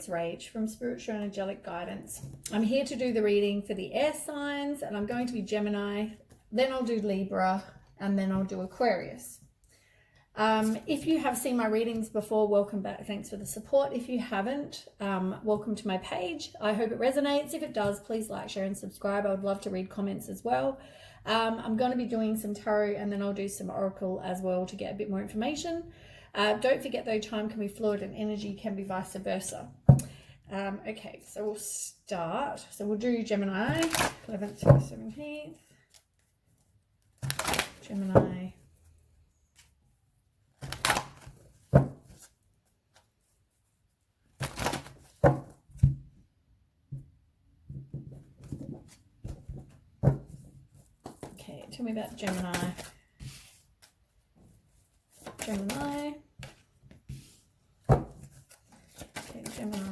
it's Rach from Spiritual and Angelic Guidance. I'm here to do the reading for the air signs, and I'm going to be Gemini, then I'll do Libra, and then I'll do Aquarius. If you have seen my readings before, welcome back. Thanks for the support. If you haven't, welcome to my page. I hope it resonates. If it does, please like, share, and subscribe. I would love to read comments as well. I'm going to be doing some tarot, and then I'll do some oracle as well to get a bit more information. Don't forget though, time can be fluid and energy can be vice versa. Okay, so we'll start. So we'll do Gemini, 11th to 17th. Gemini. Okay, tell me about Gemini. Gemini. Okay, Gemini.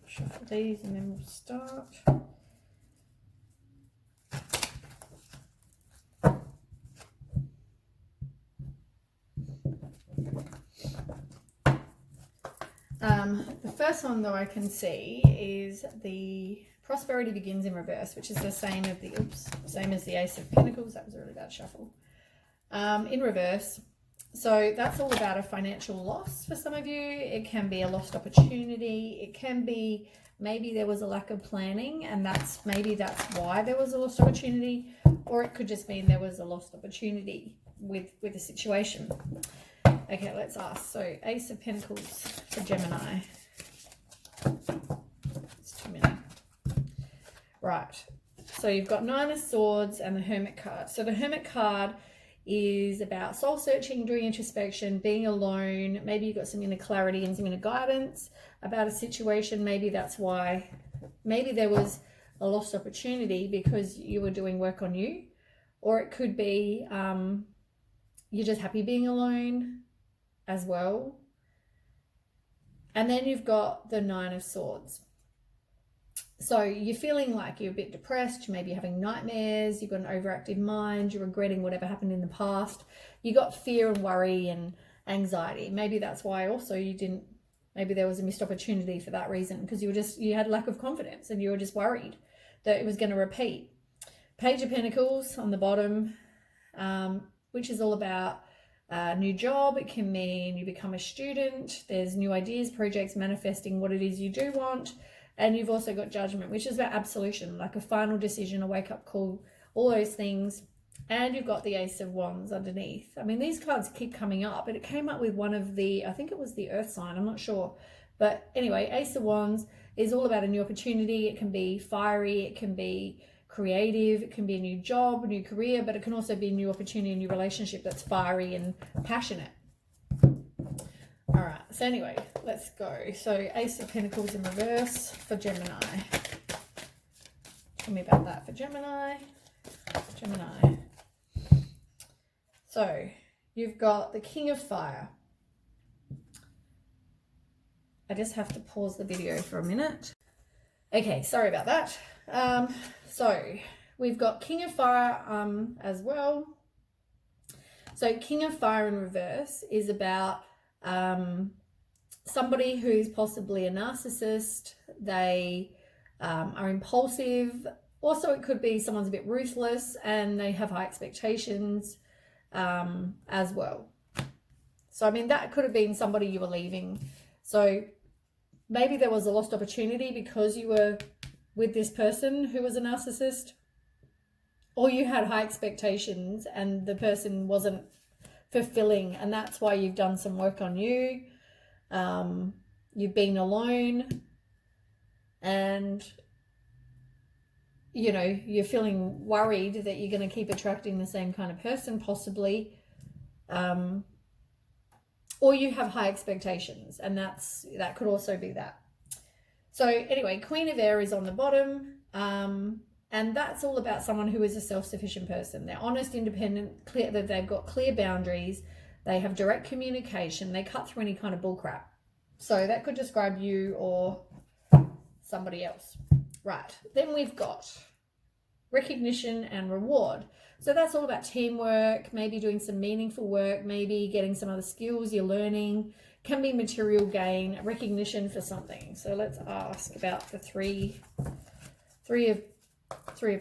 Shuffle these and then we'll start. The first one though I can see is the prosperity begins in reverse, which is the same as the Ace of Pentacles. That was a really bad shuffle. In reverse. So that's all about a financial loss for some of you. It can be a lost opportunity. It can be maybe there was a lack of planning, and that's why there was a lost opportunity, or it could just mean there was a lost opportunity with the situation. Okay, let's ask. So Ace of Pentacles for Gemini. It's too many. Right. So you've got Nine of Swords and the Hermit card. So the Hermit card is about soul searching, doing introspection, being alone. Maybe you've got some inner clarity and some inner guidance about a situation. Maybe that's why. Maybe there was a lost opportunity because you were doing work on you. Or it could be you're just happy being alone as well. And then you've got the Nine of Swords. So you're feeling like you're a bit depressed, you may be having nightmares, you've got an overactive mind, you're regretting whatever happened in the past. You got fear and worry and anxiety. Maybe that's why also maybe there was a missed opportunity for that reason, because you had lack of confidence and you were just worried that it was going to repeat. Page of Pentacles on the bottom, which is all about a new job. It can mean you become a student. There's new ideas, projects, manifesting what it is you do want. And you've also got Judgment, which is about absolution, like a final decision, a wake-up call, all those things. And you've got the Ace of Wands underneath. I mean, these cards keep coming up, but it came up with one of I think it was the Earth sign, I'm not sure. But anyway, Ace of Wands is all about a new opportunity. It can be fiery, it can be creative, it can be a new job, a new career, but it can also be a new opportunity, a new relationship that's fiery and passionate. All right, so anyway, let's go. So Ace of Pentacles in reverse for Gemini. Tell me about that for Gemini. Gemini. So you've got the King of Fire. I just have to pause the video for a minute. Okay, sorry about that. So we've got King of Fire as well. So King of Fire in reverse is about somebody who's possibly a narcissist. They are impulsive. Also, it could be someone's a bit ruthless and they have high expectations as well. So, I mean, that could have been somebody you were leaving. So maybe there was a lost opportunity because you were with this person who was a narcissist, or you had high expectations and the person wasn't fulfilling, and that's why you've done some work on you. You've been alone and you're feeling worried that you're going to keep attracting the same kind of person possibly, or you have high expectations, and that could also be that. So anyway, Queen of Air is on the bottom, and that's all about someone who is a self-sufficient person. They're honest, independent, clear, that they've got clear boundaries, they have direct communication, they cut through any kind of bullcrap. So that could describe you or somebody else. Right, then we've got recognition and reward. So that's all about teamwork, maybe doing some meaningful work, maybe getting some other skills you're learning, can be material gain, recognition for something. So let's ask about the three of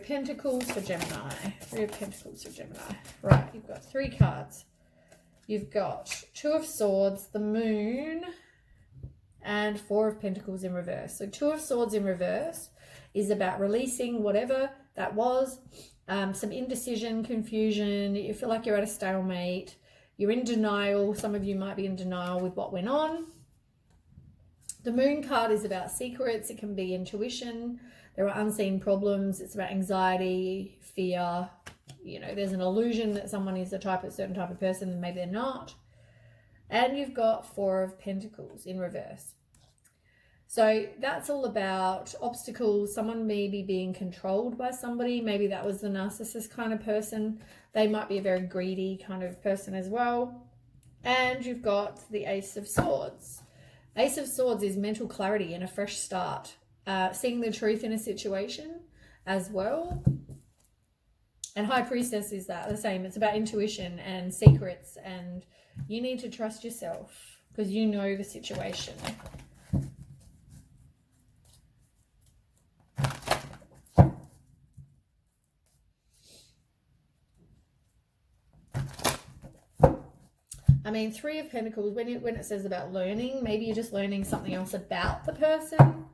Pentacles for Gemini. Three of Pentacles for Gemini. Right, you've got 3 cards. You've got 2 of Swords, the Moon, and 4 of Pentacles in reverse. So 2 of Swords in reverse is about releasing whatever that was, some indecision, confusion. You feel like you're at a stalemate. You're in denial. Some of you might be in denial with what went on. The Moon card is about secrets. It can be intuition. There are unseen problems. It's about anxiety, fear. You know, there's an illusion that someone is a certain type of person and maybe they're not. And you've got 4 of Pentacles in reverse. So that's all about obstacles, someone maybe being controlled by somebody. Maybe that was the narcissist kind of person. They might be a very greedy kind of person as well. And you've got the Ace of Swords. Ace of Swords is mental clarity and a fresh start. Seeing the truth in a situation as well. And High Priestess is that the same. It's about intuition and secrets, and you need to trust yourself because you know the situation. I mean, 3 of Pentacles, when it says about learning, maybe you're just learning something else about the person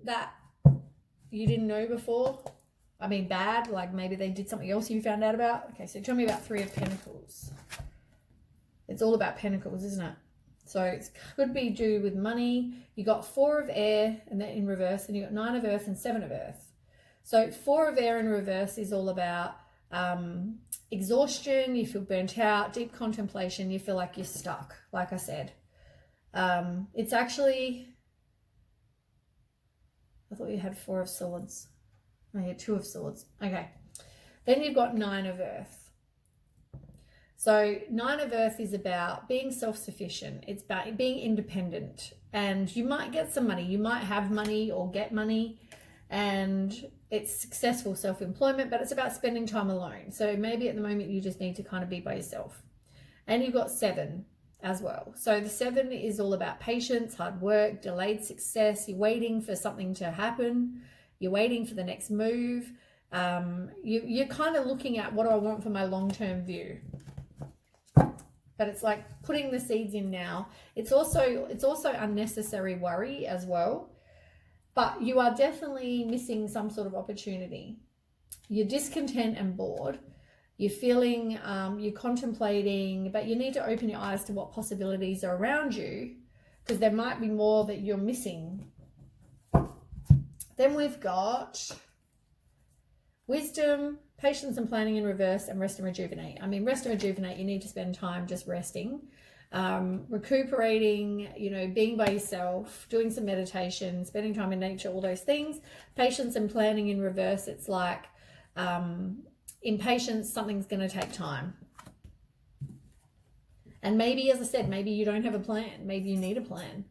that you didn't know before. I mean, bad, like maybe they did something else you found out about. Okay, so tell me about 3 of Pentacles. It's all about Pentacles, isn't it? So it could be due with money. You got 4 of Air and then in reverse, and you got 9 of Earth and 7 of Earth. So 4 of Air in reverse is all about exhaustion. You feel burnt out, deep contemplation. You feel like you're stuck, like I said. It's actually, I thought you had 4 of Swords. I had 2 of Swords. Okay. Then you've got 9 of Earth. So 9 of Earth is about being self-sufficient. It's about being independent. And you might get some money. You might have money or get money. And it's successful self-employment, but it's about spending time alone. So maybe at the moment you just need to kind of be by yourself. And you've got 7 as well. So the 7 is all about patience, hard work, delayed success. You're waiting for something to happen. You're waiting for the next move. You're kind of looking at, what do I want for my long-term view? But it's like putting the seeds in now. It's also unnecessary worry as well. But you are definitely missing some sort of opportunity. You're discontent and bored. You're feeling, you're contemplating, but you need to open your eyes to what possibilities are around you, because there might be more that you're missing. Then we've got Wisdom, Patience and Planning in reverse, and Rest and Rejuvenate. I mean, rest and rejuvenate, you need to spend time just resting, recuperating, you know, being by yourself, doing some meditation, spending time in nature, all those things. Patience and Planning in reverse, it's like in patience, something's going to take time. And maybe, as I said, maybe you don't have a plan. Maybe you need a plan.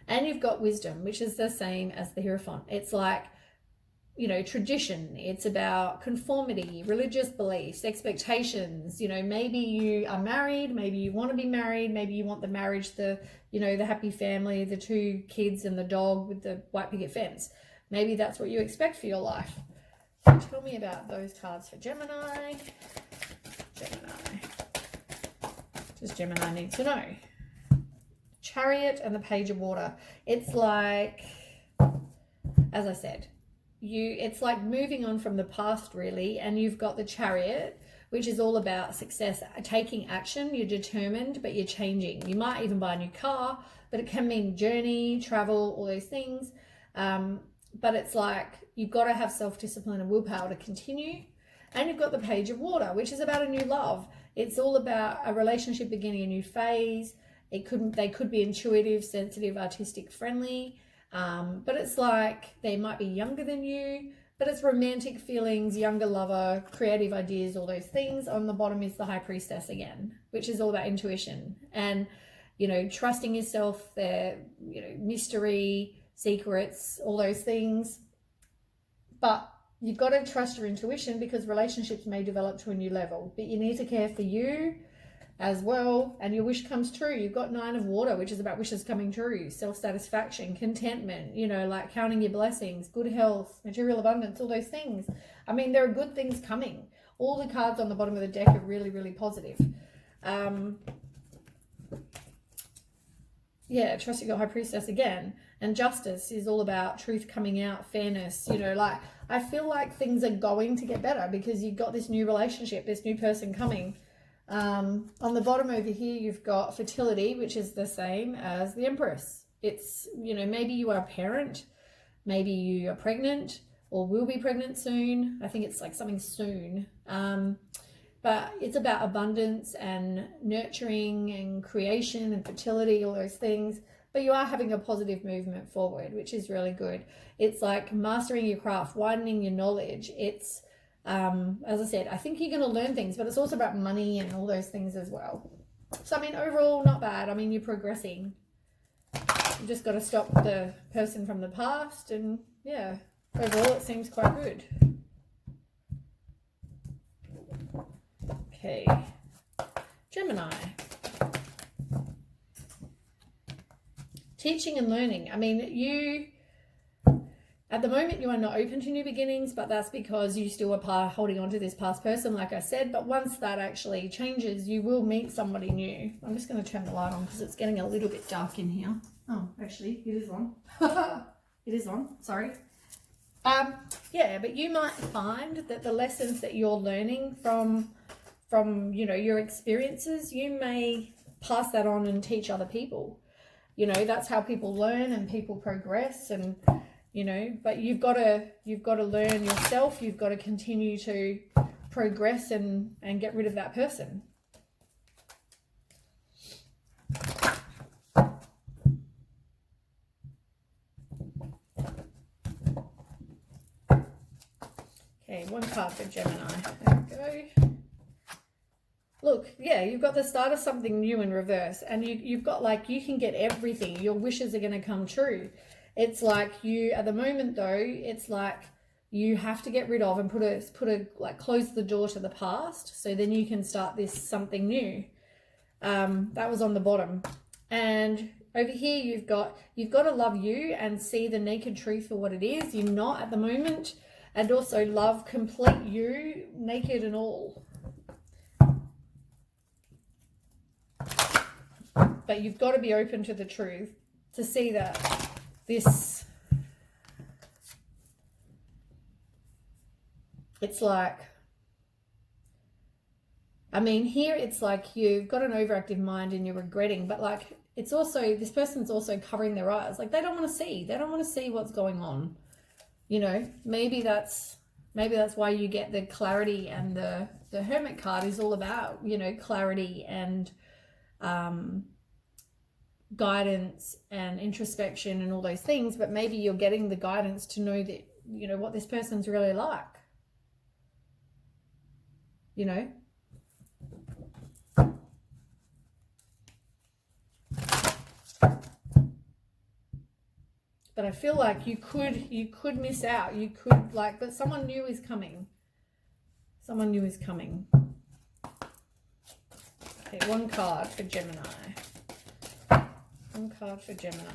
And you've got Wisdom, which is the same as the Hierophant. It's like, you know, tradition. It's about conformity, religious beliefs, expectations. You know, maybe you are married, maybe you want to be married, maybe you want the marriage, the happy family, the 2 kids and the dog with the white picket fence. Maybe that's what you expect for your life. So tell me about those cards for Gemini. Gemini. Does Gemini need to know? Chariot and the Page of Water. It's like, as I said, it's like moving on from the past, really. And you've got the Chariot, which is all about success, taking action. You're determined, but you're changing. You might even buy a new car, but it can mean journey, travel, all those things. But it's like you've got to have self-discipline and willpower to continue. And you've got the Page of Water, which is about a new love. It's all about a relationship beginning a new phase. They could be intuitive, sensitive, artistic, friendly. But it's like they might be younger than you, but it's romantic feelings, younger lover, creative ideas, all those things. On the bottom is the High Priestess again, which is all about intuition and, you know, trusting yourself, mystery, secrets, all those things. But you've got to trust your intuition, because relationships may develop to a new level. But you need to care for you as well, and your wish comes true. You've got 9 of water, which is about wishes coming true, self-satisfaction, contentment, you know, like counting your blessings, good health, material abundance, all those things. I mean, there are good things coming. All the cards on the bottom of the deck are really, really positive. Yeah, trust your High Priestess again. And justice is all about truth coming out, fairness, you know, like I feel like things are going to get better because you've got this new relationship, this new person coming. On the bottom over here, you've got fertility, which is the same as the Empress. It's, you know, maybe you are a parent, maybe you are pregnant or will be pregnant soon. I think it's like something soon. But it's about abundance and nurturing and creation and fertility, all those things. But you are having a positive movement forward, which is really good. It's like mastering your craft, widening your knowledge. It's, as I said, I think you're going to learn things, but it's also about money and all those things as well. So, I mean, overall, not bad. I mean, you're progressing. You've just got to stop the person from the past. And yeah, overall, it seems quite good. Okay, Gemini. Teaching and learning. I mean, you, at the moment, you are not open to new beginnings, but that's because you still are holding on to this past person, like I said. But once that actually changes, you will meet somebody new. I'm just going to turn the light on because it's getting a little bit dark in here. Oh, actually, it is on. It is on, sorry. Yeah, but you might find that the lessons that you're learning from you know, your experiences, you may pass that on and teach other people. You know, that's how people learn and people progress. And you know, but you've got to learn yourself. You've got to continue to progress and get rid of that person. Okay, one card for Gemini. There we go. Look, yeah, you've got the start of something new in reverse, and you've got like, you can get everything. Your wishes are going to come true. It's like you, at the moment though, it's like you have to get rid of and like close the door to the past, so then you can start this something new. That was on the bottom. And over here you've got to love you and see the naked truth for what it is. You're not at the moment, and also love complete you, naked and all. But you've got to be open to the truth to see that this, it's like, I mean, here it's like you've got an overactive mind and you're regretting, but like it's also, this person's also covering their eyes. Like they don't want to see what's going on. You know, maybe that's why you get the clarity, and the Hermit card is all about, you know, clarity and guidance and introspection and all those things. But maybe you're getting the guidance to know that, you know, what this person's really like, you know. But I feel like you could miss out. You could, like, but someone new is coming. Someone new is coming. Okay, one card for Gemini. One card for Gemini.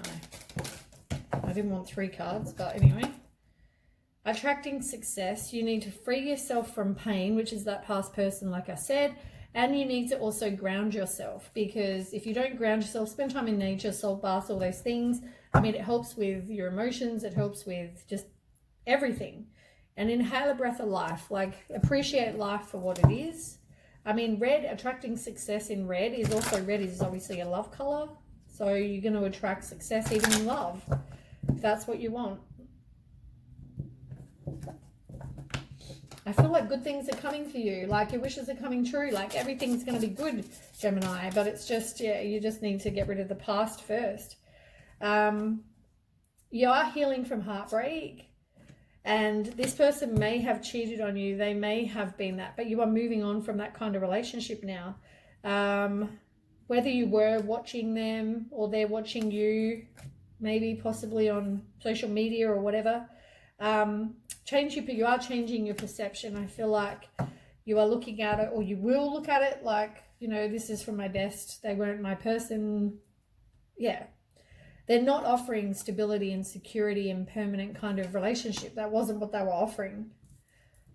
I didn't want 3 cards, but anyway. Attracting success. You need to free yourself from pain, which is that past person, like I said. And you need to also ground yourself, because if you don't ground yourself, spend time in nature, salt baths, all those things. I mean, it helps with your emotions. It helps with just everything. And inhale a breath of life. Like, appreciate life for what it is. I mean, red, attracting success in red is also, red is obviously a love color. So you're going to attract success even in love, if that's what you want. I feel like good things are coming for you. Like your wishes are coming true. Like everything's going to be good, Gemini. But it's just, yeah, you just need to get rid of the past first. You are healing from heartbreak. And this person may have cheated on you. They may have been that. But you are moving on from that kind of relationship now. Whether you were watching them or they're watching you, maybe possibly on social media or whatever. You are changing your perception. I feel like you are looking at it, or you will look at it like, you know, this is from my best. They weren't my person. Yeah. They're not offering stability and security and permanent kind of relationship. That wasn't what they were offering.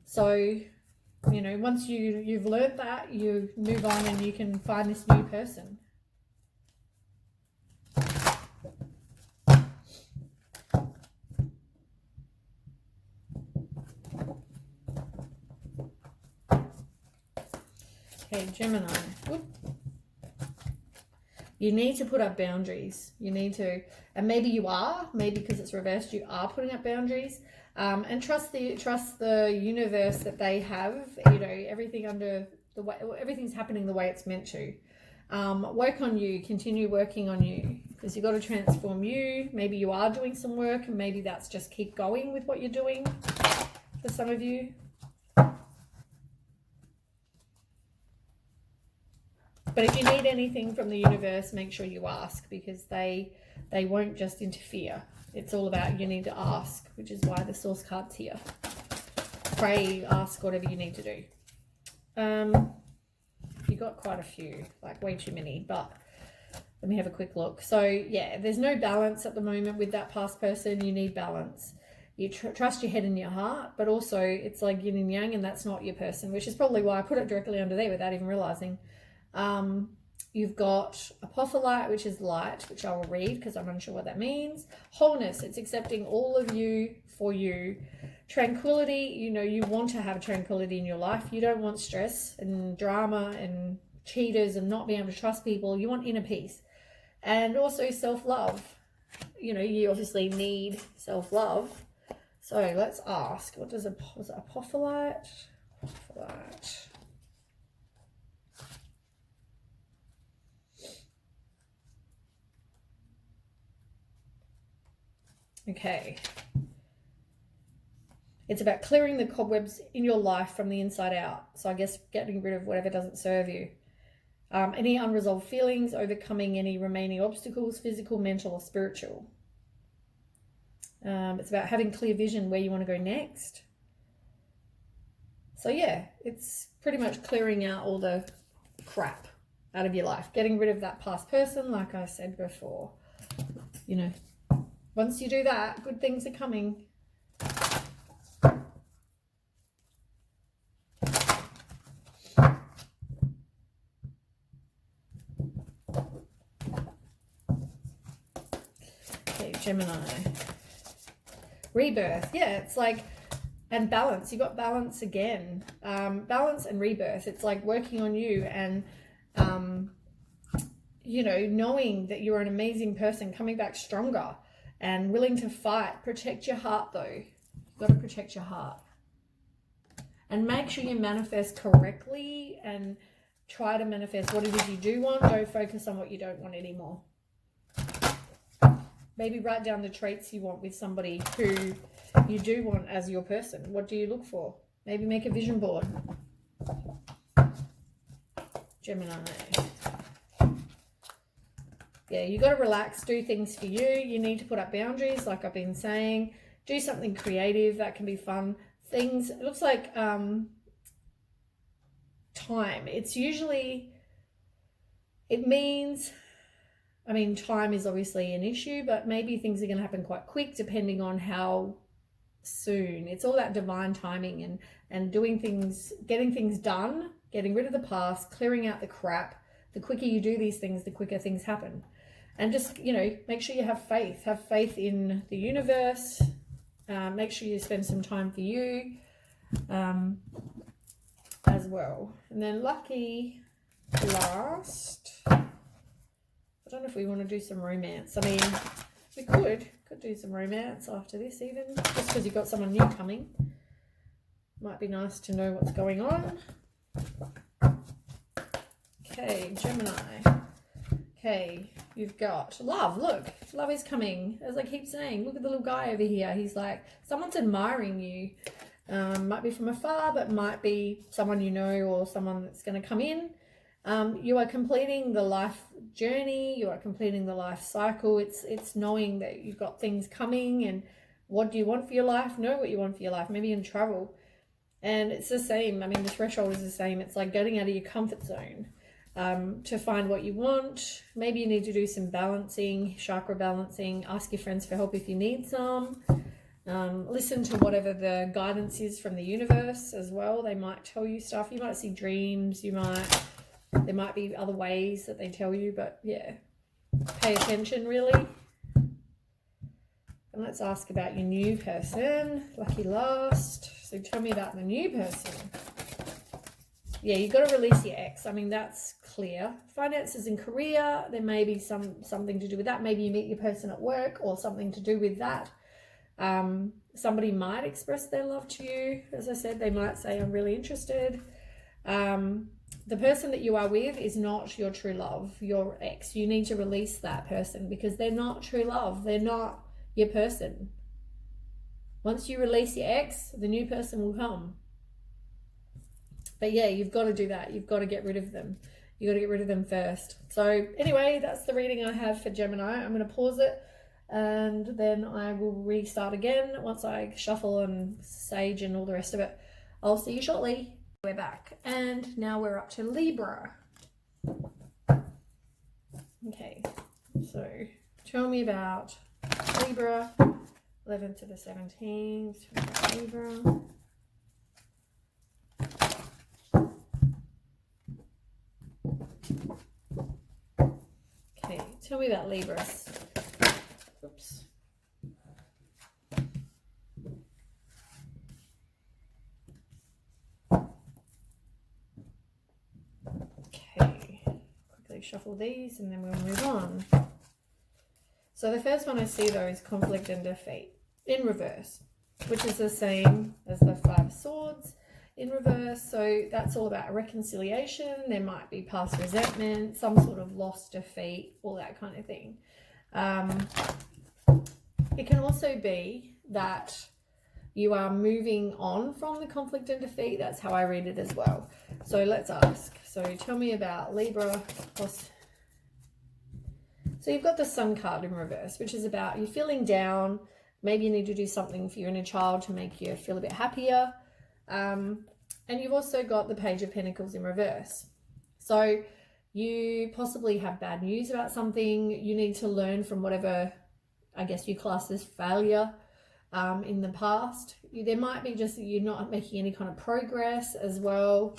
So, you know, once you've learned that, you move on and you can find this new person. Okay, Gemini. Whoop. You need to put up boundaries. You need to, and maybe you are, maybe because it's reversed, you are putting up boundaries. And trust the universe that they have. You know, everything under the way, everything's happening the way it's meant to. Work on you. Continue working on you, because you've got to transform you. Maybe you are doing some work, and maybe that's just keep going with what you're doing. For some of you. But if you need anything from the universe, make sure you ask, because they won't just interfere. It's all about you need to ask, which is why the source card's here. Pray, ask, whatever you need to do. You got quite a few, like way too many, but let me have a quick look. So yeah, there's no balance at the moment with that past person. You need balance. You trust your head and your heart, but also it's like yin and yang, and that's not your person, which is probably why I put it directly under there without even realizing. You've got apophyllite, which is light, which I will read because I'm unsure what that means. Wholeness, it's accepting all of you for you. Tranquility, you know, you want to have tranquility in your life. You don't want stress and drama and cheaters and not being able to trust people. You want inner peace. And also self-love. You know, you obviously need self-love. So let's ask, what does was it apophyllite? Apophyllite. Okay. It's about clearing the cobwebs in your life from the inside out. So I guess getting rid of whatever doesn't serve you. Any unresolved feelings, overcoming any remaining obstacles, physical, mental, or spiritual. It's about having clear vision where you want to go next. So yeah, it's pretty much clearing out all the crap out of your life. Getting rid of that past person, like I said before. You know, once you do that, good things are coming. Okay, Gemini. Rebirth. Yeah, it's like, and balance. You got balance again. Balance and rebirth. It's like working on you and, you know, knowing that you're an amazing person, coming back stronger and willing to fight. Protect your heart though. You've got to protect your heart. And make sure you manifest correctly and try to manifest what it is you do want. Don't focus on what you don't want anymore. Maybe write down the traits you want with somebody who you do want as your person. What do you look for? Maybe make a vision board. Gemini. Yeah, you got to relax, do things for you. You need to put up boundaries, like I've been saying. Do something creative. That can be fun. Things, it looks like time. It's usually, it means, I mean, time is obviously an issue, but maybe things are going to happen quite quick depending on how soon. It's all that divine timing and doing things, getting things done, getting rid of the past, clearing out the crap. The quicker you do these things, the quicker things happen. And just, you know, make sure you have faith. Have faith in the universe. Make sure you spend some time for you as well. And then lucky last, I don't know if we want to do some romance. I mean, we could do some romance after this even, just because you've got someone new coming. Might be nice to know what's going on. Okay, Gemini. Okay, you've got love. Look, love is coming. As I keep saying, look at the little guy over here. He's like, someone's admiring you. Might be from afar, but might be someone you know or someone that's going to come in. You are completing the life journey. You are completing the life cycle. It's knowing that you've got things coming, and what do you want for your life? Know what you want for your life. Maybe in travel. And it's the same. I mean, the threshold is the same. It's like getting out of your comfort zone to find what you want. Maybe you need to do some balancing, chakra balancing. Ask your friends for help if you need some. Listen to whatever the guidance is from the universe as well. They might tell you stuff. You might see dreams. There might be other ways that they tell you, but yeah, pay attention really. And let's ask about your new person. Lucky last. So tell me about the new person. Yeah, you've got to release your ex. I mean, that's clear. Finances and career, there may be something to do with that. Maybe you meet your person at work or something to do with that. Somebody might express their love to you. As I said, they might say, I'm really interested. The person that you are with is not your true love, your ex. You need to release that person because they're not true love. They're not your person. Once you release your ex, the new person will come. But yeah, you've got to do that. You've got to get rid of them. You've got to get rid of them first. So anyway, that's the reading I have for Gemini. I'm going to pause it and then I will restart again once I shuffle and sage and all the rest of it. I'll see you shortly. We're back and now we're up to Libra. Okay, so tell me about Libra, 11th to the 17th, Libra. Okay, tell me about Libras. Oops. Okay, quickly shuffle these and then we'll move on. So the first one I see though is conflict and defeat in reverse, which is the same as the 5 of Swords in reverse. So that's all about reconciliation. There might be past resentment, some sort of loss, defeat, all that kind of thing. It can also be that you are moving on from the conflict and defeat. That's how I read it as well. So let's ask. So tell me about Libra. So you've got the Sun card in reverse, which is about you feeling down. Maybe you need to do something for your inner child to make you feel a bit happier. And you've also got the Page of Pentacles in reverse. So you possibly have bad news about something. You need to learn from whatever, I guess, you class as failure in the past. There might be just that you're not making any kind of progress as well.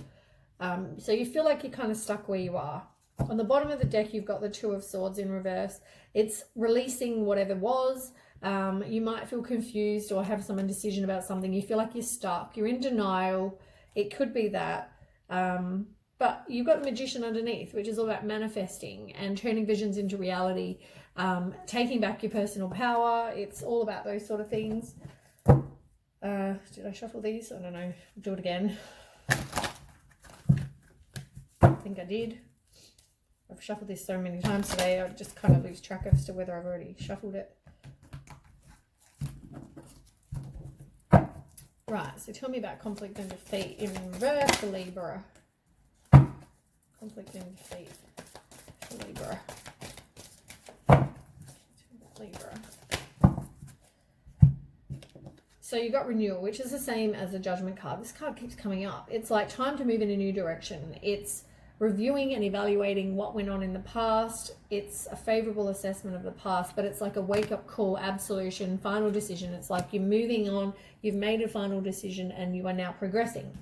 So you feel like you're kind of stuck where you are. On the bottom of the deck, you've got the 2 of Swords in reverse. It's releasing whatever was. You might feel confused or have some indecision about something. You feel like you're stuck. You're in denial. It could be that. But you've got the Magician underneath, which is all about manifesting and turning visions into reality, taking back your personal power. It's all about those sort of things. Did I shuffle these? I don't know. I'll do it again. I think I did. I've shuffled this so many times today, I just kind of lose track as to whether I've already shuffled it. Right, so tell me about conflict and defeat in reverse for Libra. Conflict and defeat for Libra. Libra. So you got renewal, which is the same as the Judgment card. This card keeps coming up. It's like time to move in a new direction. It's reviewing and evaluating what went on in the past. It's a favorable assessment of the past, but it's like a wake-up call, absolution, final decision. It's like you're moving on, you've made a final decision, and you are now progressing.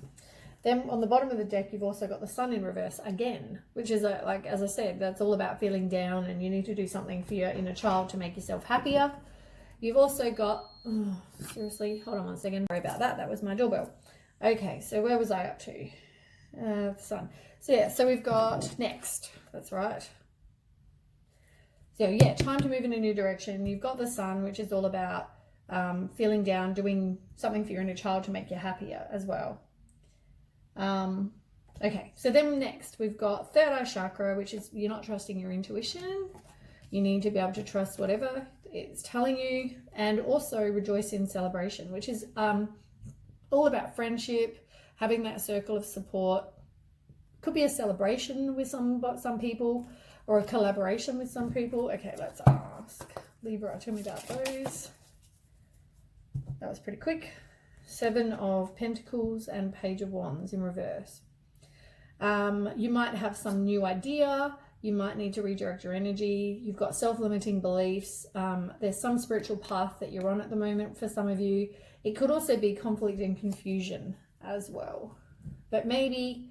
Then on the bottom of the deck, you've also got the Sun in reverse again, which is like, as I said, that's all about feeling down and you need to do something for your inner child to make yourself happier. You've also got, oh, seriously, hold on one second. Sorry about that. That was my doorbell. Okay, so where was I up to? The Sun. So yeah, so we've got next. That's right. So yeah, time to move in a new direction. You've got the Sun, which is all about feeling down, doing something for your inner child to make you happier as well. Okay, so then next we've got third eye chakra, which is you're not trusting your intuition. You need to be able to trust whatever it's telling you, and also rejoice in celebration, which is all about friendship, having that circle of support, Could be a celebration with some people, or a collaboration with some people. Okay, let's ask Libra, tell me about those. That was pretty quick. 7 of Pentacles and Page of Wands in reverse. You might have some new idea. You might need to redirect your energy. You've got self-limiting beliefs. There's some spiritual path that you're on at the moment for some of you. It could also be conflict and confusion as well. But maybe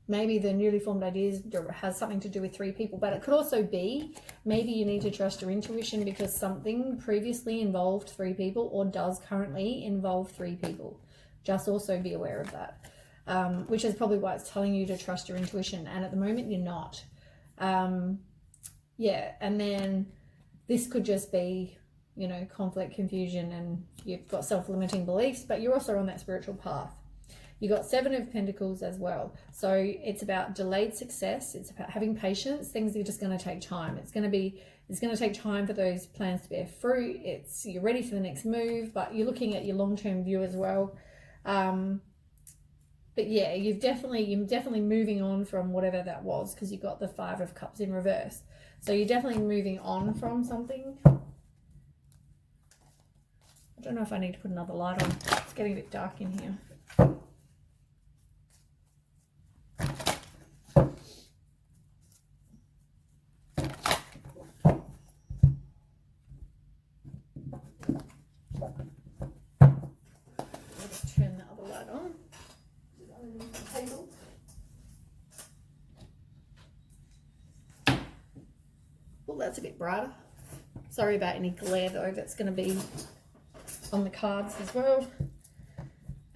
maybe the newly formed ideas has something to do with 3 people, but it could also be maybe you need to trust your intuition because something previously involved 3 people or does currently involve 3 people. Just also be aware of that, which is probably why it's telling you to trust your intuition. And at the moment, you're not. And then this could just be, you know, conflict, confusion, and you've got self-limiting beliefs, but you're also on that spiritual path. You got 7 of Pentacles as well. So it's about delayed success. It's about having patience. Things are just going to take time. It's going to take time for those plans to bear fruit. You're ready for the next move, but you're looking at your long-term view as well. But yeah, you're definitely moving on from whatever that was, because you've got the 5 of Cups in reverse. So you're definitely moving on from something. I don't know if I need to put another light on. It's getting a bit dark in here. That's a bit brighter. Sorry about any glare though, that's going to be on the cards as well.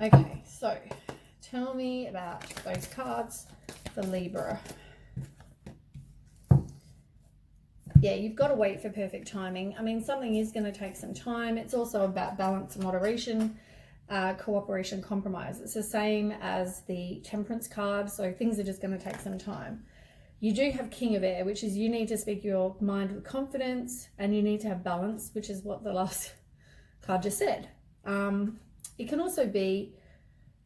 Okay, so tell me about those cards for Libra. Yeah, you've got to wait for perfect timing. I mean, something is going to take some time. It's also about balance and moderation, cooperation, compromise. It's the same as the Temperance card, so things are just going to take some time. You do have King of Air, which is you need to speak your mind with confidence, and you need to have balance, which is what the last card just said. It can also be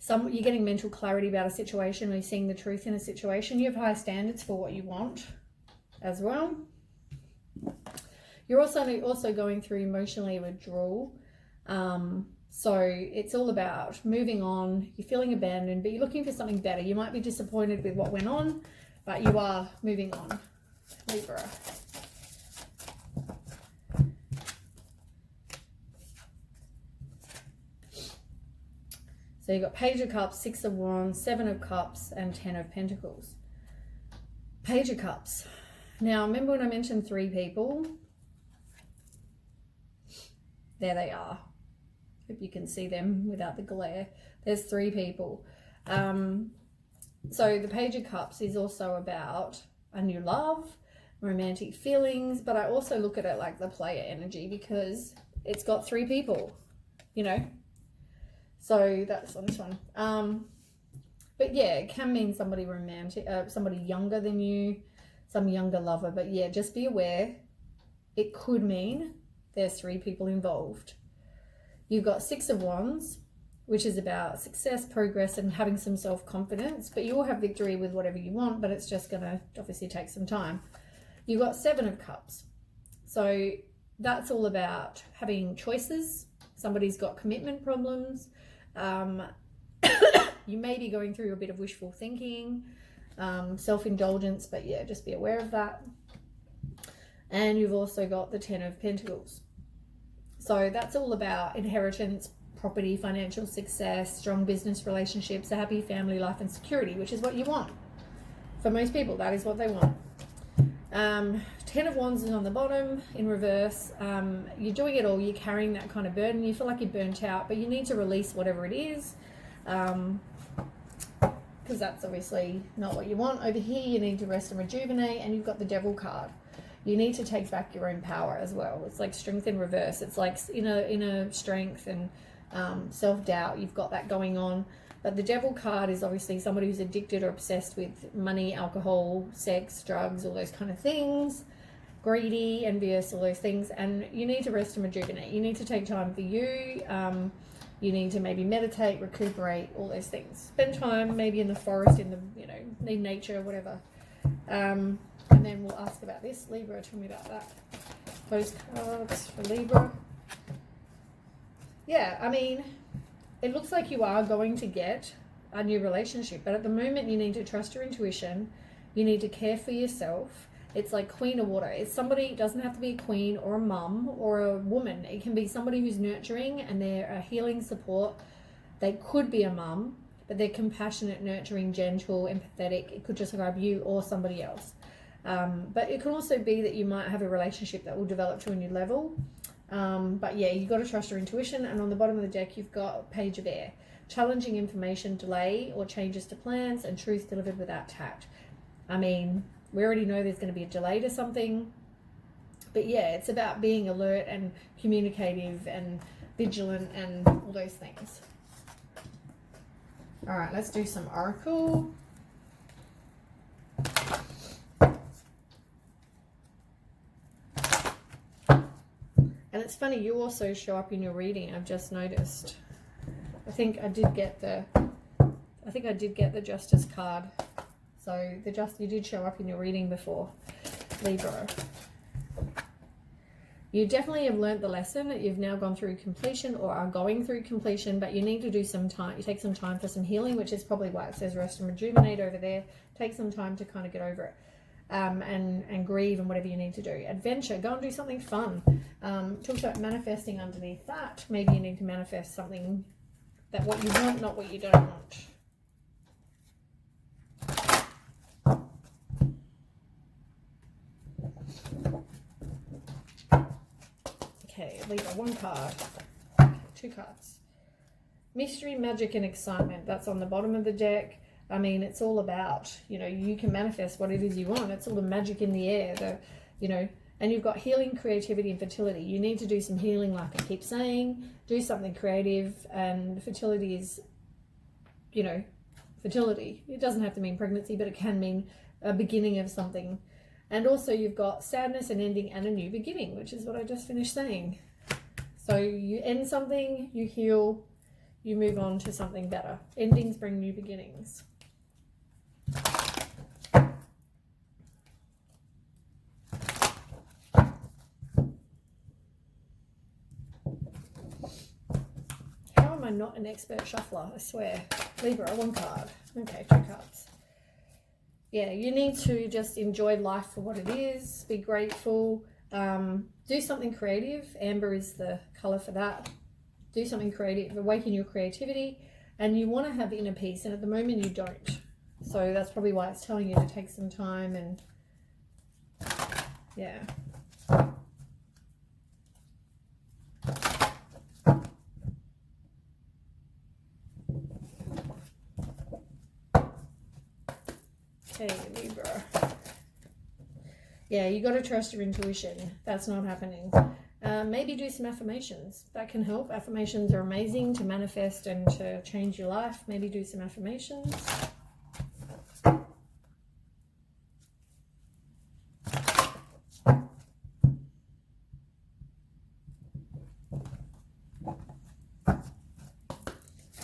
you're getting mental clarity about a situation, or you're seeing the truth in a situation. You have high standards for what you want as well. You're also going through emotionally withdrawal. So it's all about moving on. You're feeling abandoned, but you're looking for something better. You might be disappointed with what went on, but you are moving on, Libra. So you've got Page of Cups, 6 of Wands, 7 of Cups, and 10 of Pentacles. Page of Cups. Now, remember when I mentioned 3 people? There they are. Hope you can see them without the glare. There's 3 people. So the Page of Cups is also about a new love, romantic feelings, but I also look at it like the player energy because it's got 3 people, you know. So that's on this one. But yeah, it can mean somebody romantic, somebody younger than you, some younger lover. But yeah, just be aware. It could mean there's 3 people involved. You've got 6 of Wands, which is about success, progress, and having some self-confidence. But you will have victory with whatever you want, but it's just going to obviously take some time. You've got 7 of Cups. So that's all about having choices. Somebody's got commitment problems. You may be going through a bit of wishful thinking, self-indulgence, but yeah, just be aware of that. And you've also got the 10 of Pentacles. So that's all about inheritance, property, financial success, strong business relationships, a happy family life, and security, which is what you want. For most people, that is what they want. 10 of Wands is on the bottom in reverse. You're doing it all. You're carrying that kind of burden. You feel like you're burnt out, but you need to release whatever it is, because that's obviously not what you want. Over here, you need to rest and rejuvenate, and you've got the Devil card. You need to take back your own power as well. It's like strength in reverse. It's like inner strength and self-doubt. You've got that going on. But the Devil card is obviously somebody who's addicted or obsessed with money, alcohol, sex, drugs, all those kind of things. greedy, envious, all those things, and you need to rest and rejuvenate. You need to take time for you. You need to maybe meditate, recuperate, all those things. Spend time maybe in the forest, in the, in nature, whatever. And then we'll ask about this. Libra, tell me about that. Postcards for Libra. Yeah, I mean, it looks like you are going to get a new relationship, but at the moment you need to trust your intuition. You need to care for yourself. It's like Queen of Water. It's somebody, it doesn't have to be a queen or a mum or a woman. It can be somebody who's nurturing and they're a healing support. They could be a mum, but they're compassionate, nurturing, gentle, empathetic. It could just grab you or somebody else. But it can also be that you might have a relationship that will develop to a new level. But yeah, you've got to trust your intuition. And on the bottom of the deck, you've got Page of Air. Challenging information, delay or changes to plans, and truth delivered without tact. I mean, we already know there's going to be a delay to something. But yeah, it's about being alert and communicative and vigilant and all those things. All right, let's do some oracle. And it's funny, you also show up in your reading, I've just noticed. I think I did get the Justice card. So you did show up in your reading before, Libra. You definitely have learned the lesson that you've now gone through completion or are going through completion, but you need to do some time. You take some time for some healing, which is probably why it says rest and rejuvenate over there. Take some time to kind of get over it. And grieve and whatever you need to do. Adventure, go and do something fun. Talks about manifesting underneath that. Maybe you need to manifest something that what you want, not what you don't want. Okay, Libra, one card. Two cards. Mystery, magic, and excitement. That's on the bottom of the deck. I mean, it's all about, you can manifest what it is you want. It's all the magic in the air, and you've got healing, creativity, and fertility. You need to do some healing, like I keep saying. Do something creative, and fertility is, fertility. It doesn't have to mean pregnancy, but it can mean a beginning of something. And also you've got sadness, and ending, and a new beginning, which is what I just finished saying. So you end something, you heal, you move on to something better. Endings bring new beginnings. How am I not an expert shuffler? I swear. Libra, one card. Okay, two cards. Yeah, you need to just enjoy life for what it is. Be grateful. Do something creative. Amber is the color for that. Do something creative. Awaken your creativity. And you want to have inner peace. And at the moment you don't. So that's probably why it's telling you to take some time and yeah. Okay, Libra. Yeah, you got to trust your intuition. That's not happening. Maybe do some affirmations. That can help. Affirmations are amazing to manifest and to change your life. Maybe do some affirmations.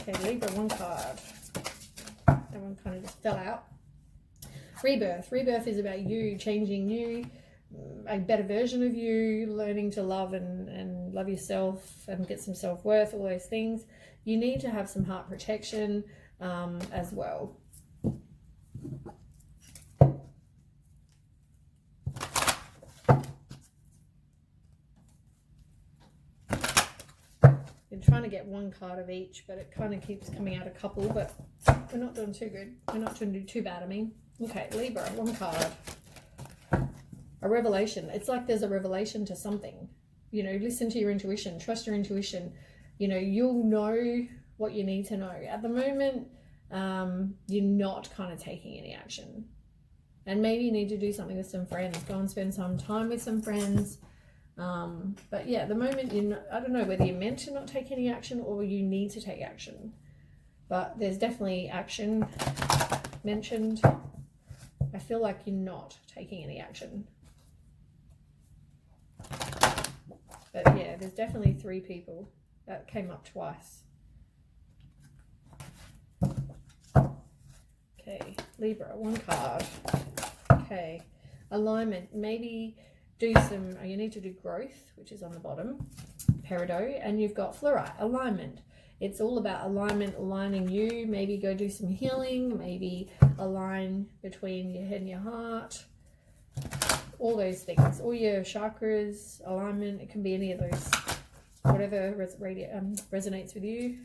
Okay, Libra, one card. That one kind of just fell out. Rebirth. Rebirth is about you, changing you, a better version of you, learning to love and love yourself and get some self-worth, all those things. You need to have some heart protection as well. Been trying to get one card of each, but it kind of keeps coming out a couple, but we're not doing too good. We're not doing too bad, I mean. Okay, Libra, one card. A revelation. It's like there's a revelation to something. Listen to your intuition. Trust your intuition. You'll know what you need to know. At the moment, you're not kind of taking any action. And maybe you need to do something with some friends. Go and spend some time with some friends. But yeah, at the moment, I don't know whether you're meant to not take any action or you need to take action. But there's definitely action mentioned. I feel like you're not taking any action. But yeah, there's definitely 3 people that came up twice. Okay, Libra, 1 card. Okay, alignment. Maybe do some, you need to do growth, which is on the bottom, peridot, and you've got fluorite, alignment. It's all about alignment, aligning you. Maybe go do some healing, maybe align between your head and your heart. All those things, all your chakras, alignment. It can be any of those, whatever resonates with you.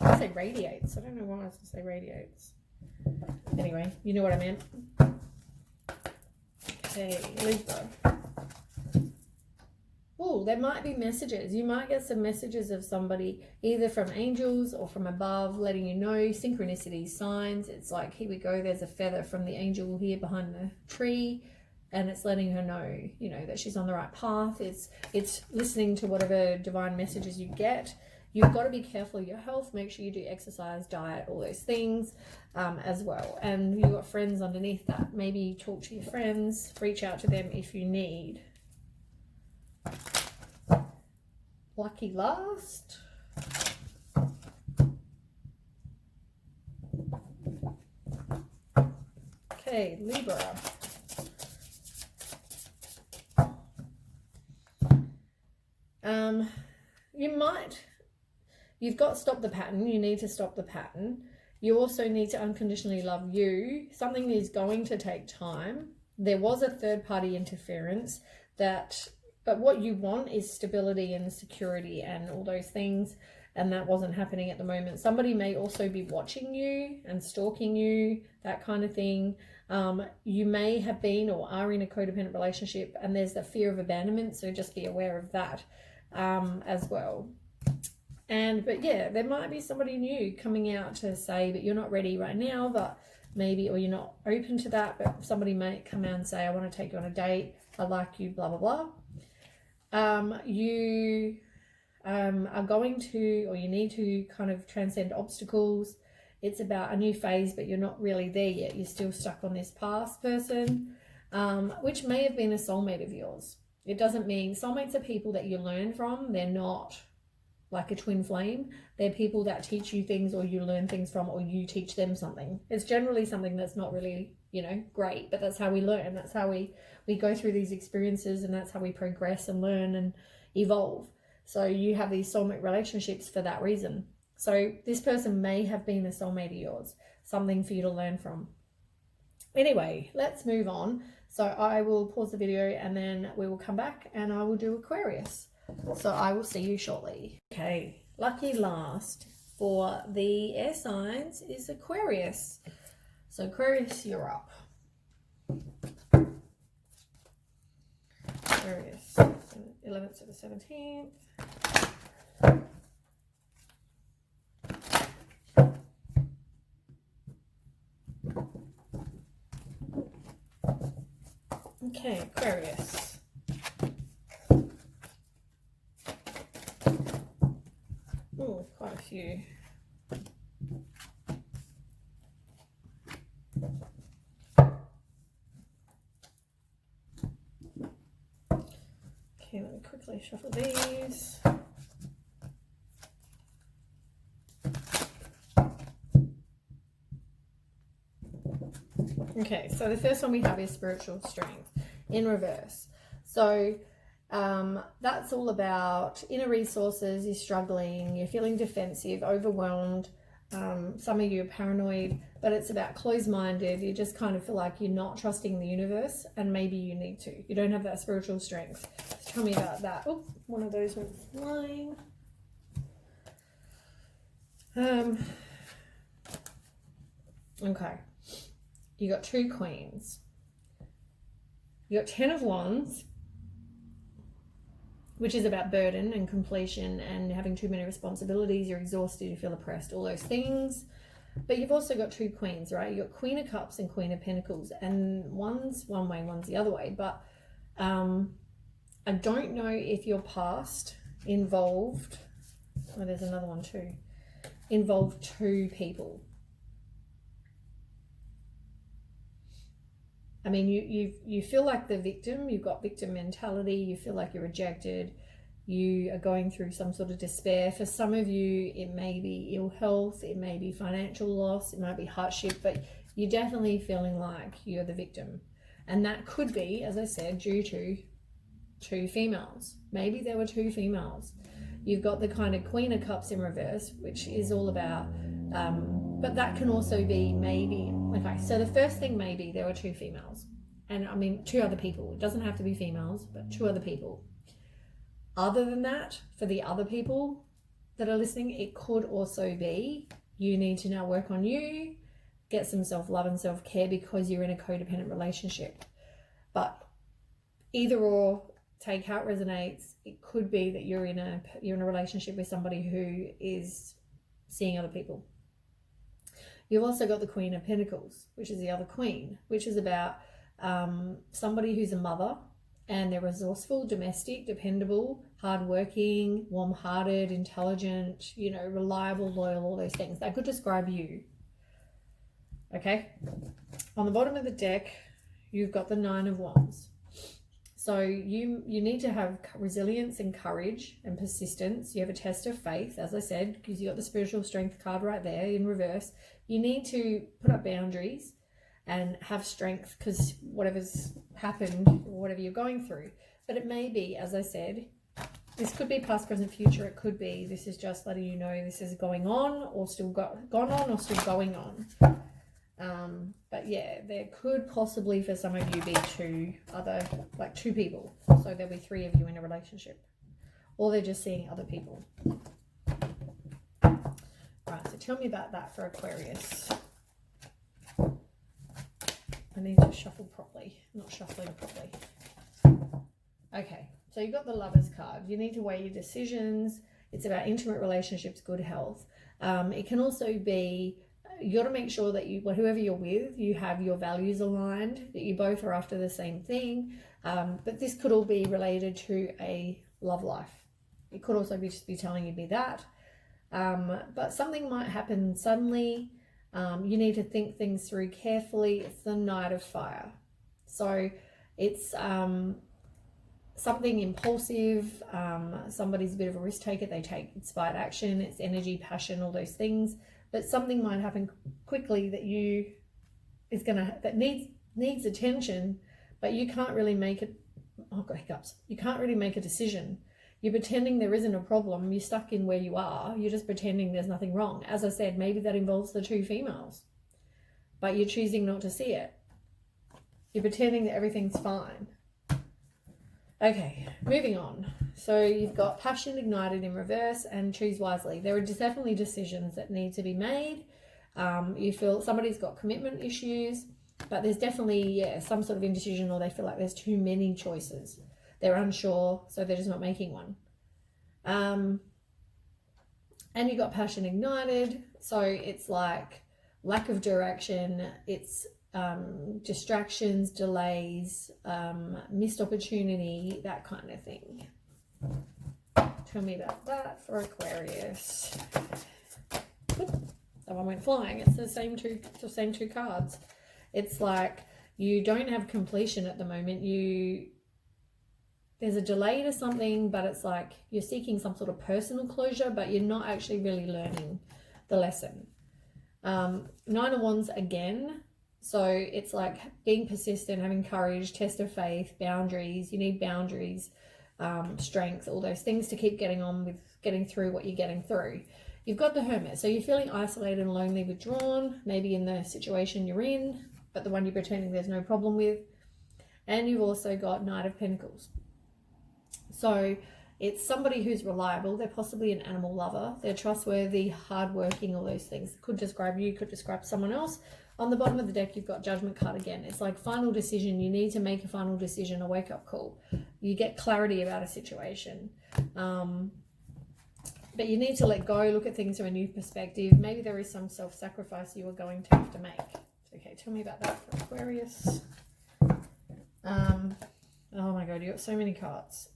I say radiates. I don't know why I was going to say radiates. Anyway, you know what I meant. Okay, Libra. Oh, there might be messages. You might get some messages of somebody, either from angels or from above, letting you know, synchronicity, signs. It's like, here we go, there's a feather from the angel here behind the tree, and it's letting her know, you know, that she's on the right path. It's listening to whatever divine messages you get. You've got to be careful of your health. Make sure you do exercise, diet, all those things as well. And you've got friends underneath that. Maybe talk to your friends, reach out to them if you need. Lucky last. Okay, Libra. You've got stop the pattern. You need to stop the pattern. You also need to unconditionally love you. Something is going to take time. There was a third party interference but what you want is stability and security and all those things, and that wasn't happening at the moment. Somebody may also be watching you and stalking you, that kind of thing. You may have been or are in a codependent relationship, and there's the fear of abandonment, so just be aware of that as well. But yeah, there might be somebody new coming out to say that you're not ready right now, but maybe, or you're not open to that, but somebody might come out and say, I want to take you on a date, I like you, blah, blah, blah. You are going to, or you need to kind of transcend obstacles. It's about a new phase, but you're not really there yet. You're still stuck on this past person, which may have been a soulmate of yours. It doesn't mean soulmates are people that you learn from. They're not like a twin flame. They're people that teach you things, or you learn things from, or you teach them something. It's generally something that's not really, you know, great, but that's how we learn. That's how we go through these experiences, and that's how we progress and learn and evolve. So you have these soulmate relationships for that reason. So this person may have been a soulmate of yours, something for you to learn from. Anyway, let's move on. So I will pause the video and then we will come back and I will do Aquarius. So I will see you shortly. Okay, lucky last for the air signs is Aquarius. So Aquarius, you're up. Aquarius, 11th to the 17th. Okay, Aquarius. Oh, quite a few. Okay, let me quickly shuffle these. Okay, so the first one we have is spiritual strength in reverse. So that's all about inner resources. You're struggling, you're feeling defensive, overwhelmed. Some of you are paranoid, but it's about closed-minded. You just kind of feel like you're not trusting the universe, and maybe you need to. You don't have that spiritual strength. So tell me about that. Oh, one of those went flying. Okay. You got 2 queens. You got 10 of wands, which is about burden and completion and having too many responsibilities. You're exhausted, you feel oppressed, all those things. But you've also got 2 queens, right? You've got Queen of Cups and Queen of Pentacles, and one's one way, one's the other way. But I don't know if your past involved, oh, there's another one too, involved 2 people. I mean, you feel like the victim. You've got victim mentality. You feel like you're rejected. you are going through some sort of despair. For some of you, it may be ill health, it may be financial loss, it might be hardship, but you're definitely feeling like you're the victim. And that could be, as I said, due to two females. Maybe there were two females. You've got the kind of Queen of Cups in reverse, which is all about, but that can also be maybe, okay, so the first thing, maybe there were two females. And I mean, two other people. It doesn't have to be females, but two other people. Other than that, for the other people that are listening, it could also be you need to now work on you, get some self-love and self-care because you're in a codependent relationship. But either or, take how it resonates. It could be that you're in a relationship with somebody who is seeing other people. You've also got the Queen of Pentacles, which is the other queen, which is about somebody who's a mother, and they're resourceful, domestic, dependable, hardworking, warm-hearted, intelligent, you know, reliable, loyal, all those things. That could describe you. Okay? On the bottom of the deck, you've got the Nine of Wands. So you need to have resilience and courage and persistence. You have a test of faith, as I said, because you got the spiritual strength card right there in reverse. You need to put up boundaries and have strength because whatever's happened, or whatever you're going through. But it may be, as I said, this could be past, present, future. It could be this is just letting you know this is going on or still gone on or still going on. But yeah, there could possibly for some of you be two people. So there'll be three of you in a relationship. Or they're just seeing other people. Right, so tell me about that for Aquarius. I need to shuffle properly, not shuffling properly. Okay, so you've got the Lovers card. You need to weigh your decisions. It's about intimate relationships, good health. It can also be, you got to make sure that whoever you're with, you have your values aligned, that you both are after the same thing. But this could all be related to a love life. It could also just be telling you that. But something might happen suddenly. You need to think things through carefully. It's the Knight of Fire. So it's something impulsive. Somebody's a bit of a risk taker. They take inspired action. It's energy, passion, all those things. But something might happen quickly that needs attention, but you can't really make it. Oh, I've got hiccups. You can't really make a decision. You're pretending there isn't a problem. You're stuck in where you are. You're just pretending there's nothing wrong. As I said, maybe that involves the two females, but you're choosing not to see it. You're pretending that everything's fine. Okay, moving on. So you've got passion ignited in reverse and choose wisely. There are definitely decisions that need to be made. You feel somebody's got commitment issues, but there's definitely some sort of indecision, or they feel like there's too many choices. They're unsure, so they're just not making one. And you got passion ignited, so it's like lack of direction. It's distractions, delays, missed opportunity, that kind of thing. Tell me about that for Aquarius. Oop, that one went flying. It's the same two cards. It's like you don't have completion at the moment. There's a delay to something, but it's like you're seeking some sort of personal closure, but you're not actually really learning the lesson. Nine of Wands again. So it's like being persistent, having courage, test of faith, boundaries. You need boundaries, strength, all those things to keep getting on with getting through what you're getting through. You've got the Hermit. So you're feeling isolated and lonely, withdrawn, maybe in the situation you're in, but the one you're pretending there's no problem with. And you've also got Knight of Pentacles. So it's somebody who's reliable. They're possibly an animal lover. They're trustworthy, hardworking, all those things. Could describe you, could describe someone else. On the bottom of the deck, you've got Judgment card again. It's like final decision. You need to make a final decision, a wake-up call. You get clarity about a situation. But you need to let go, look at things from a new perspective. Maybe there is some self-sacrifice you are going to have to make. Okay, tell me about that for Aquarius. Oh my God, you got so many cards.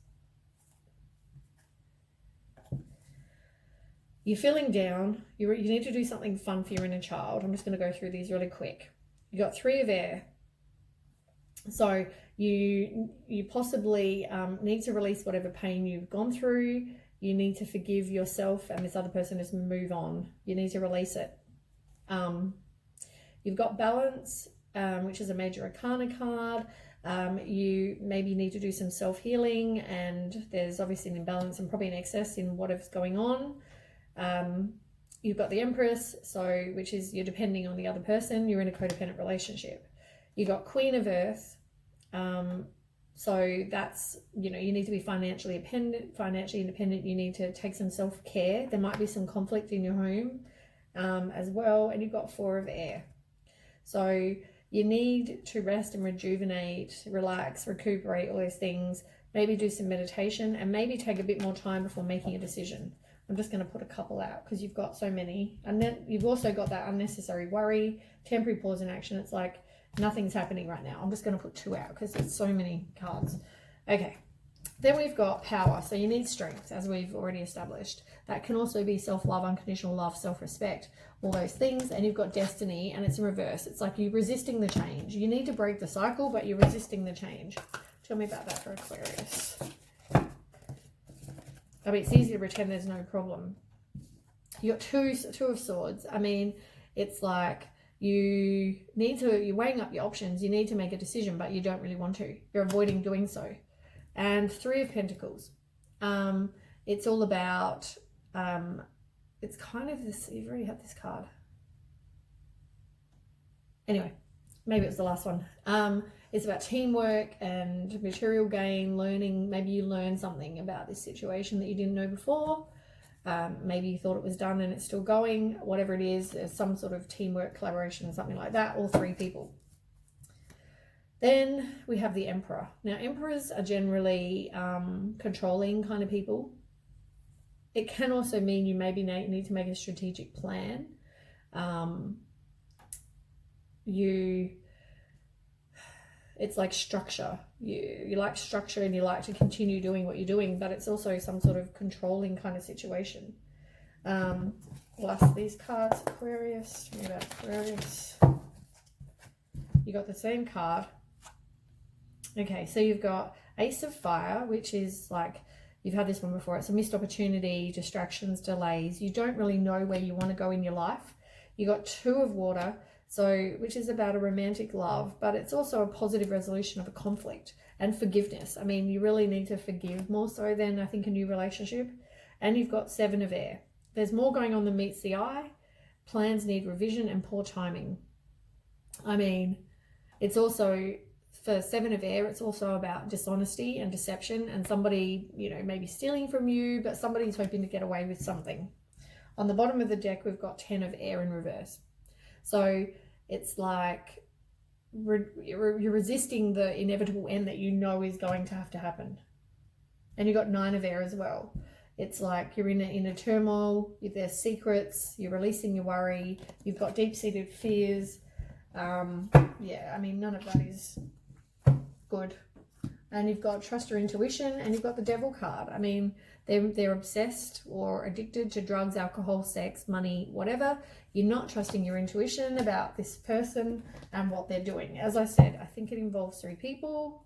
You're feeling down. You need to do something fun for your inner child. I'm just going to go through these really quick. You got Three of Air. So you possibly need to release whatever pain you've gone through. You need to forgive yourself and this other person, just move on. You need to release it. You've got balance, which is a major arcana card. You maybe need to do some self-healing, and there's obviously an imbalance and probably an excess in whatever's going on. You've got the Empress, so which is you're depending on the other person. You're in a codependent relationship. You've got Queen of Earth. So that's, you know, you need to be financially independent. You need to take some self-care. There might be some conflict in your home as well. And you've got Four of Air. So you need to rest and rejuvenate, relax, recuperate, all those things. Maybe do some meditation and maybe take a bit more time before making a decision. I'm just going to put a couple out because you've got so many. And then you've also got that unnecessary worry, temporary pause in action. It's like nothing's happening right now. I'm just going to put 2 out because there's so many cards. Okay. Then we've got power. So you need strength, as we've already established. That can also be self-love, unconditional love, self-respect, all those things. And you've got destiny, and it's in reverse. It's like you're resisting the change. You need to break the cycle, but you're resisting the change. Tell me about that for Aquarius. I mean, it's easy to pretend there's no problem. You got two of Swords. I mean, it's like you're weighing up your options. You need to make a decision, but you don't really want to. You're avoiding doing so. And Three of Pentacles. It's all about, it's kind of this, you've already had this card. Anyway, maybe it was the last one. It's about teamwork and material gain, learning. Maybe you learn something about this situation that you didn't know before. Maybe you thought it was done and it's still going. Whatever it is, there's some sort of teamwork, collaboration, something like that. All 3 people. Then we have the Emperor. Now, Emperors are generally controlling kind of people. It can also mean you maybe need to make a strategic plan. It's like structure. You like structure and you like to continue doing what you're doing, but it's also some sort of controlling kind of situation. Plus these cards, Aquarius. What about Aquarius? You got the same card. Okay, so you've got Ace of Fire, which is like, you've had this one before. It's a missed opportunity, distractions, delays. You don't really know where you want to go in your life. You got Two of Water, so which is about a romantic love, but it's also a positive resolution of a conflict and forgiveness. I mean, you really need to forgive more so than I think a new relationship. And you've got Seven of Air. There's more going on than meets the eye. Plans need revision and poor timing. I mean, it's also, for Seven of Air, it's also about dishonesty and deception and somebody, you know, maybe stealing from you, but somebody's hoping to get away with something. On the bottom of the deck, we've got 10 of Air in reverse. So it's like you're resisting the inevitable end that you know is going to have to happen. And you've got 9 of Air as well. It's like you're in a turmoil, there's secrets, you're releasing your worry, you've got deep-seated fears. Yeah, I mean, none of that is good. And you've got trust your intuition, and you've got the Devil card. I mean, they're obsessed or addicted to drugs, alcohol, sex, money, whatever. You're not trusting your intuition about this person and what they're doing. As I said, I think it involves 3 people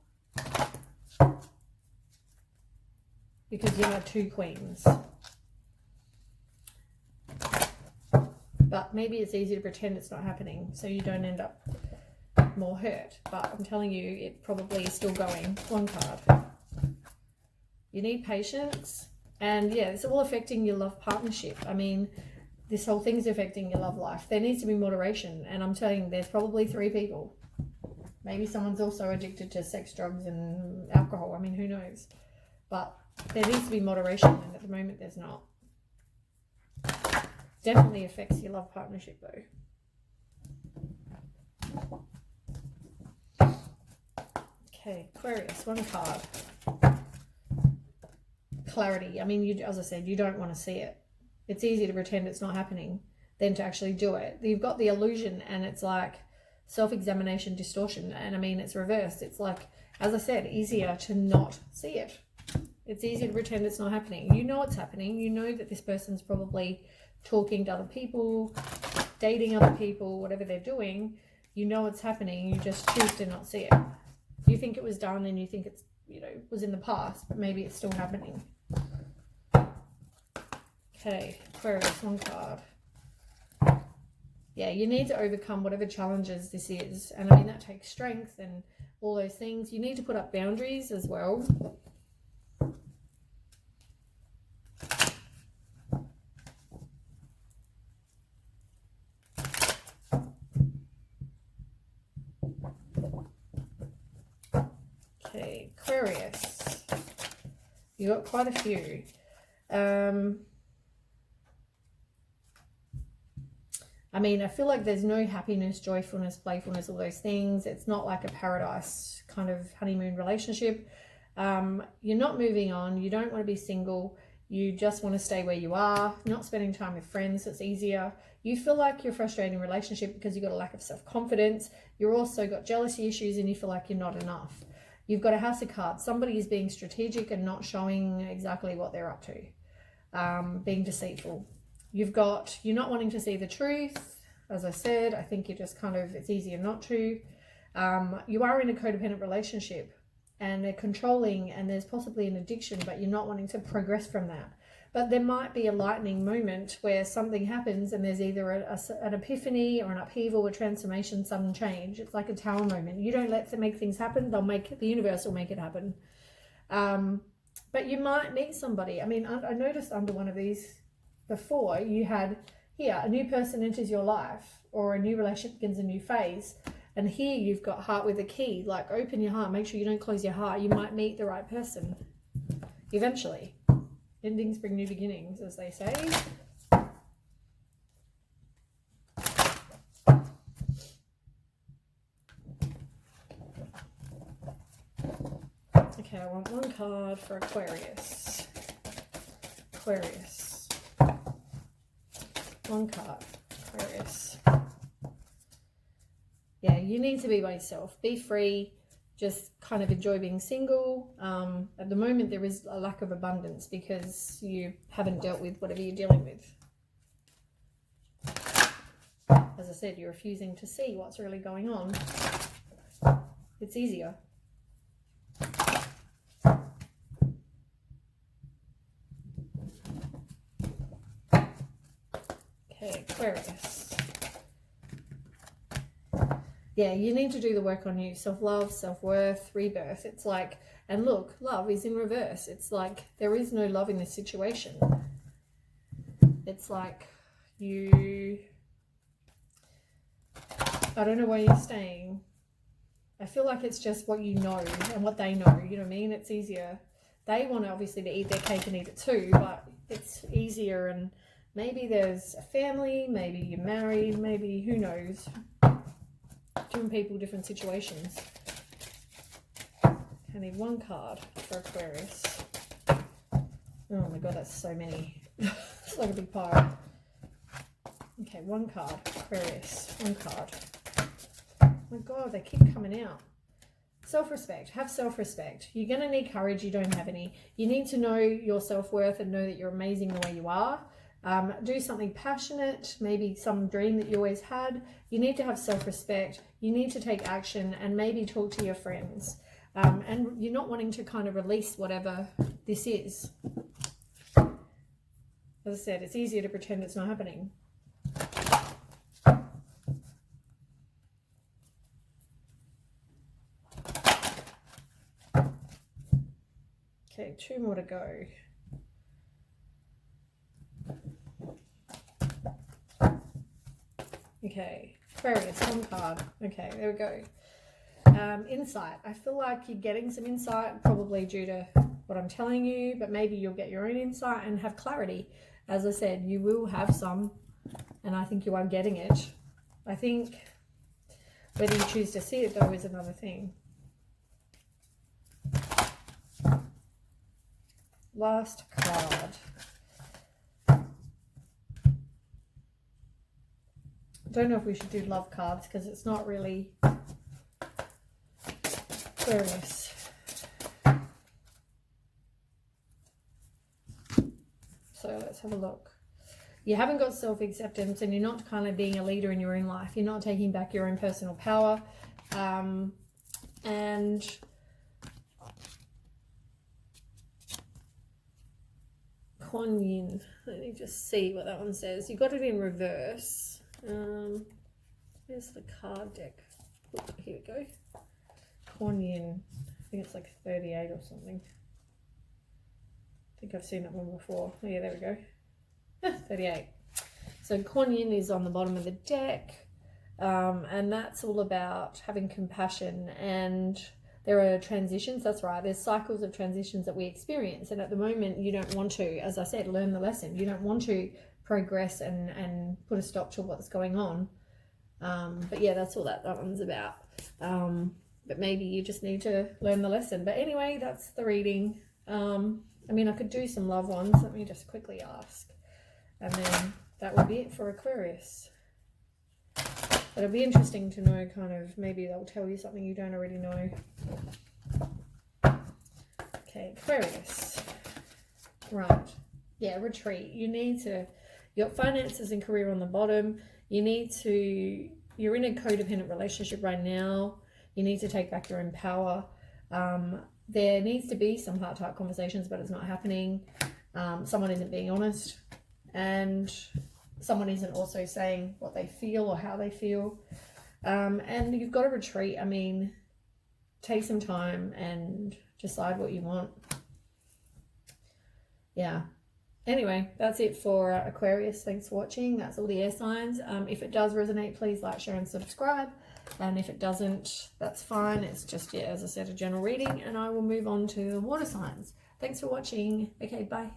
because you have 2 queens. But maybe it's easy to pretend it's not happening so you don't end up more hurt. But I'm telling you, it probably is still going. 1 card. You need patience. And yeah, it's all affecting your love partnership. I mean, this whole thing's affecting your love life. There needs to be moderation. And I'm telling you, there's probably 3 people. Maybe someone's also addicted to sex, drugs, and alcohol. I mean, who knows? But there needs to be moderation. And at the moment, there's not. Definitely affects your love partnership, though. Okay, Aquarius, 1 card. Clarity. I mean, as I said, you don't want to see it. It's easier to pretend it's not happening than to actually do it. You've got the illusion, and it's like self-examination, distortion. And I mean, it's reversed. It's like, as I said, easier to not see it. It's easier to pretend it's not happening. You know it's happening. You know that this person's probably talking to other people, dating other people, whatever they're doing. You know it's happening. You just choose to not see it. You think it was done and you think it's, you know, was in the past, but maybe it's still happening. Okay, Aquarius, one card. Yeah, you need to overcome whatever challenges this is. And I mean, that takes strength and all those things. You need to put up boundaries as well. Okay, Aquarius. You got quite a few. I mean, I feel like there's no happiness, joyfulness, playfulness, all those things. It's not like a paradise kind of honeymoon relationship. You're not moving on. You don't want to be single. You just want to stay where you are, not spending time with friends. It's easier. You feel like you're frustrated in a relationship because you've got a lack of self-confidence. You've also got jealousy issues and you feel like you're not enough. You've got a house of cards. Somebody is being strategic and not showing exactly what they're up to, being deceitful. You're not wanting to see the truth. As I said, I think you're just kind of, it's easier not to. You are in a codependent relationship and they're controlling and there's possibly an addiction, but you're not wanting to progress from that. But there might be a lightning moment where something happens and there's either an epiphany or an upheaval, a transformation, sudden change. It's like a tower moment. You don't let them make things happen. The universe will make it happen. But you might meet somebody. I mean, I noticed under one of these before, you had here a new person enters your life or a new relationship begins a new phase, and here you've got heart with a key. Like, open your heart, make sure you don't close your heart. You might meet the right person eventually. Endings bring new beginnings, as they say. Okay, I want one card for Aquarius. Aquarius. One card, Aquarius. Yeah, you need to be by yourself. Be free. Just kind of enjoy being single. At the moment, there is a lack of abundance because you haven't dealt with whatever you're dealing with. As I said, you're refusing to see what's really going on. It's easier. Okay, Aquarius. Yeah, you need to do the work on you. Self-love, self-worth, rebirth. It's like, and look, love is in reverse. It's like there is no love in this situation. It's like I don't know where you're staying. I feel like it's just what you know and what they know. You know what I mean? It's easier. They want obviously to eat their cake and eat it too, but it's easier. And maybe there's a family, maybe you're married, maybe who knows. Different people, different situations. I need one card for Aquarius. Oh my god, that's so many. It's like a big pile. Okay, one card, Aquarius. One card. Oh my god, they keep coming out. Self-respect. Have self-respect. You're going to need courage. You don't have any. You need to know your self-worth and know that you're amazing the way you are. Do something passionate, maybe some dream that you always had. You need to have self-respect. You need to take action and maybe talk to your friends. And you're not wanting to kind of release whatever this is. As I said, it's easier to pretend it's not happening. Okay, 2 more to go. Okay, Aquarius, one card. Okay, there we go. Insight. I feel like you're getting some insight, probably due to what I'm telling you, but maybe you'll get your own insight and have clarity. As I said, you will have some, and I think you are getting it. I think whether you choose to see it, though, is another thing. Last card. I don't know if we should do love cards because it's not really Aquarius. So let's have a look. You haven't got self-acceptance and you're not kind of being a leader in your own life. You're not taking back your own personal power. And Kuan Yin. Let me just see what that one says. You got it in reverse. Where's the card deck? Oh, here we go. Kuan Yin. I think it's like 38 or something. I think I've seen that one before. Oh, yeah, there we go. 38. So Kuan Yin is on the bottom of the deck. And that's all about having compassion, and there are transitions. That's right, there's cycles of transitions that we experience, and at the moment you don't want to, as I said, learn the lesson. You don't want to progress and put a stop to what's going on. But yeah, that's all that one's about. But maybe you just need to learn the lesson. But anyway, that's the reading. I mean, I could do some love ones. Let me just quickly ask, and then that would be it for Aquarius. But it'll be interesting to know, kind of, maybe they'll tell you something you don't already know. Okay, Aquarius. Right. Yeah, retreat. You need to, your finances and career on the bottom. You need to, you're in a codependent relationship right now. You need to take back your own power. There needs to be some heart-to-heart conversations, but it's not happening. Someone isn't being honest. And someone isn't also saying what they feel or how they feel. And you've got to retreat. I mean, take some time and decide what you want. Yeah. Anyway, that's it for Aquarius. Thanks for watching. That's all the air signs. If it does resonate, please like, share and subscribe. And if it doesn't, that's fine. It's just, yeah, as I said, a general reading. And I will move on to water signs. Thanks for watching. Okay, bye.